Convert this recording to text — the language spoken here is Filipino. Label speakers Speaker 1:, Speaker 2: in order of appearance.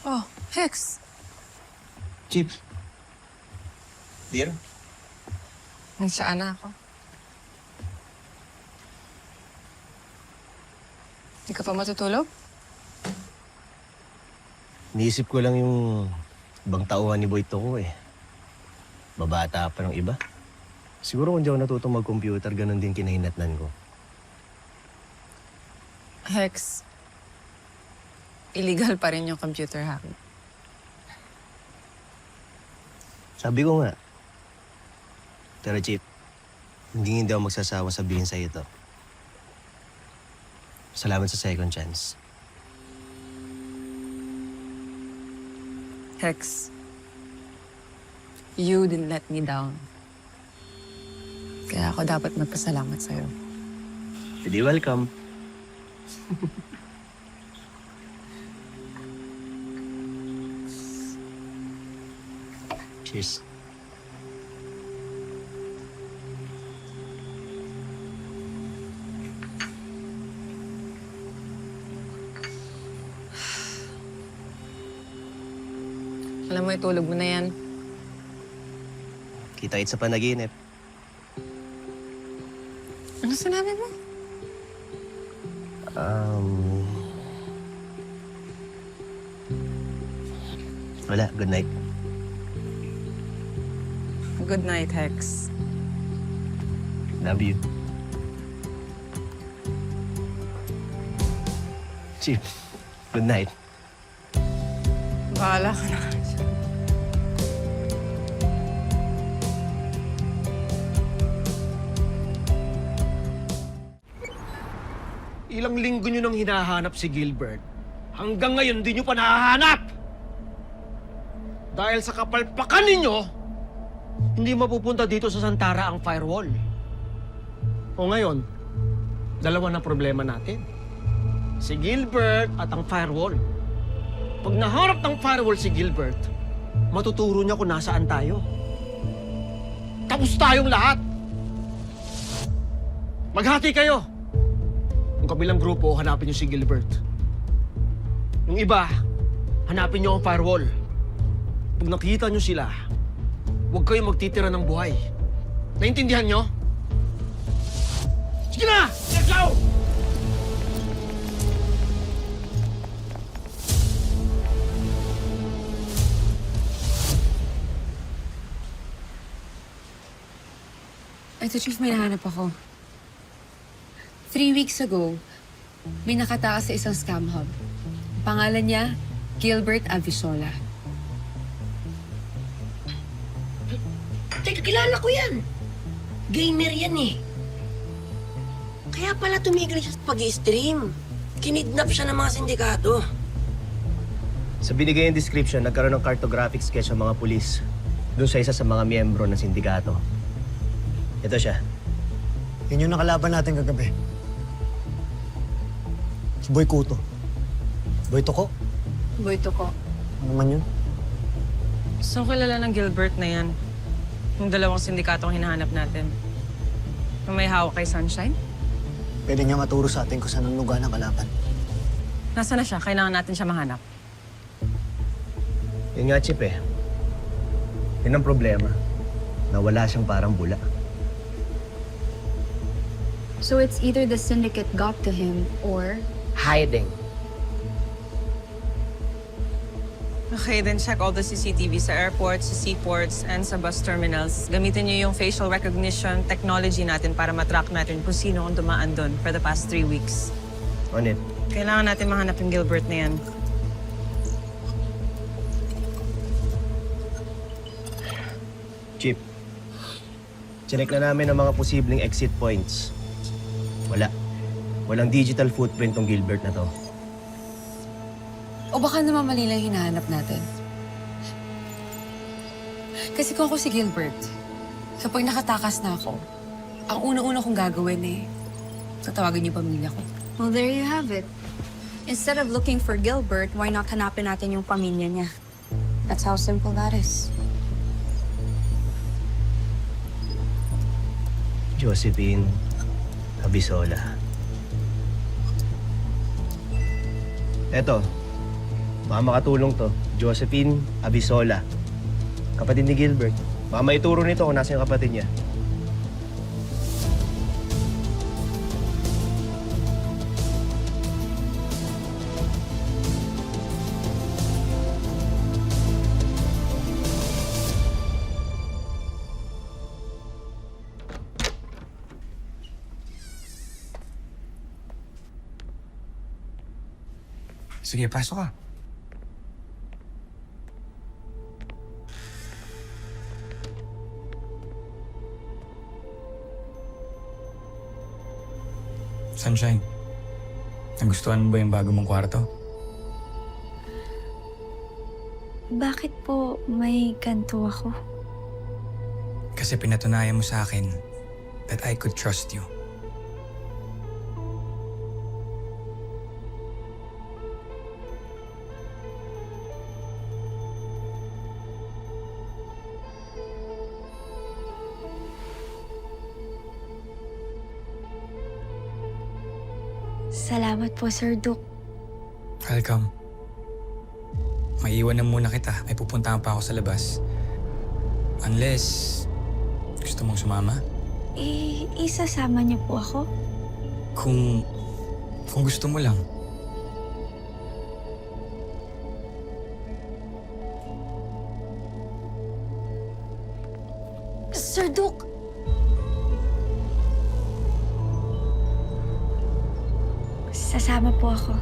Speaker 1: Oh, Hex.
Speaker 2: Chip. Dear?
Speaker 1: Nagsaan na ako. Hindi ka pa matutulog?
Speaker 2: Niisip ko lang yung ibang tauhan ni Boy Toko eh. Babata pa ng iba. Siguro kung di ako natutong mag-computer, ganun din kinahinatnan ko.
Speaker 1: Hex, illegal pa rin yung computer hacking.
Speaker 2: Sabi ko nga. Pero Chip, hindi ako magsasawa sabihin sa'yo ito. Salamat sa second chance.
Speaker 1: Hex, you didn't let me down. Kaya ako dapat magpasalamat sa'yo.
Speaker 2: Hindi welcome. Cheers.
Speaker 1: Alam mo, itulog mo na yan.
Speaker 2: Kita-kits sa panaginip.
Speaker 1: Ano sinabi mo?
Speaker 2: Wala. Good night.
Speaker 1: Good night, Hex.
Speaker 2: Love you. Chip, good night.
Speaker 1: Bahala ka na.
Speaker 3: Ilang linggo nyo nang hinahanap si Gilbert. Hanggang ngayon, di nyo pa nahahanap! Dahil sa kapalpakan ninyo, hindi mapupunta dito sa Santara ang firewall. O ngayon, dalawa na problema natin. Si Gilbert at ang firewall. Pag naharap ng firewall si Gilbert, matuturo niya kung nasaan tayo. Tapos tayong lahat. Maghati kayo. Yung kabilang grupo, hanapin niyo si Gilbert. Yung iba, hanapin niyo ang firewall. Pag nakita niyo sila, huwag kayong magtitira ng buhay. Naintindihan niyo? Sige na! Let's go!
Speaker 4: Ito, Chief, may nahanap ako. 3 weeks ago, may nakatakas sa isang scam hub. Pangalan niya, Gilbert Avisola.
Speaker 5: Teka, kilala ko yan. Gamer yan eh. Kaya pala tumigil siya sa pag-i-stream. Kinidnap siya ng mga sindikato.
Speaker 2: Sa binigay yung description, nagkaroon ng cartographic sketch ang mga pulis doon sa isa sa mga miyembro ng sindikato. Ito siya.
Speaker 6: Yun yung nakalaban natin kagabi. Si Boy Kuto. Boy Toko?
Speaker 4: Boyto ko.
Speaker 6: Ano naman yun?
Speaker 1: So, kilala ng Gilbert na yan. Yung dalawang sindikatong hinahanap natin. Yung may hawak kay Sunshine.
Speaker 6: Pwede niya maturo sa atin kung saan ang lugar ng kalaban.
Speaker 1: Nasaan na siya? Kailangan natin siya mahanap.
Speaker 2: Yun nga, Chip eh. Yun ang problema. Nawala siyang parang bula.
Speaker 7: So it's either the syndicate got to him or...
Speaker 5: Hiding.
Speaker 1: Okay, then check all the CCTV sa airports, sa seaports, and sa bus terminals. Gamitin niyo yung facial recognition technology natin para matrack natin kung sino ang dumaan doon for the past 3 weeks.
Speaker 2: On it.
Speaker 1: Kailangan natin mahanap yung Gilbert na yan.
Speaker 2: Chip, chinek na namin ang mga posibleng exit points. Wala. Walang digital footprint ng Gilbert na to.
Speaker 4: O baka naman mali lang hinahanap natin. Kasi kung ako si Gilbert, kapag nakatakas na ako, ang una-una kong gagawin tatawagan yung pamilya ko.
Speaker 7: Well, there you have it. Instead of looking for Gilbert, why not hanapin natin yung pamilya niya? That's how simple that is.
Speaker 2: Josephine Abisola. Eto, Baka makatulong to. Josephine Abisola. Kapatid ni Gilbert. Baka maituro nito kung nasa yung kapatid niya.
Speaker 8: Sige, pasok ka. Sunshine, nagustuhan mo ba yung bago mong kwarto?
Speaker 7: Bakit po may ganito ako?
Speaker 8: Kasi pinatunayan mo sa akin that I could trust you.
Speaker 7: Salamat po, Sir Duke.
Speaker 8: Welcome. Maiiwan na muna kita. May pupuntahan pa ako sa labas. Unless gusto mong sumama?
Speaker 7: Isasama niyo po ako?
Speaker 8: Kung gusto mo lang.
Speaker 7: Sir Duke! Sasama po ako.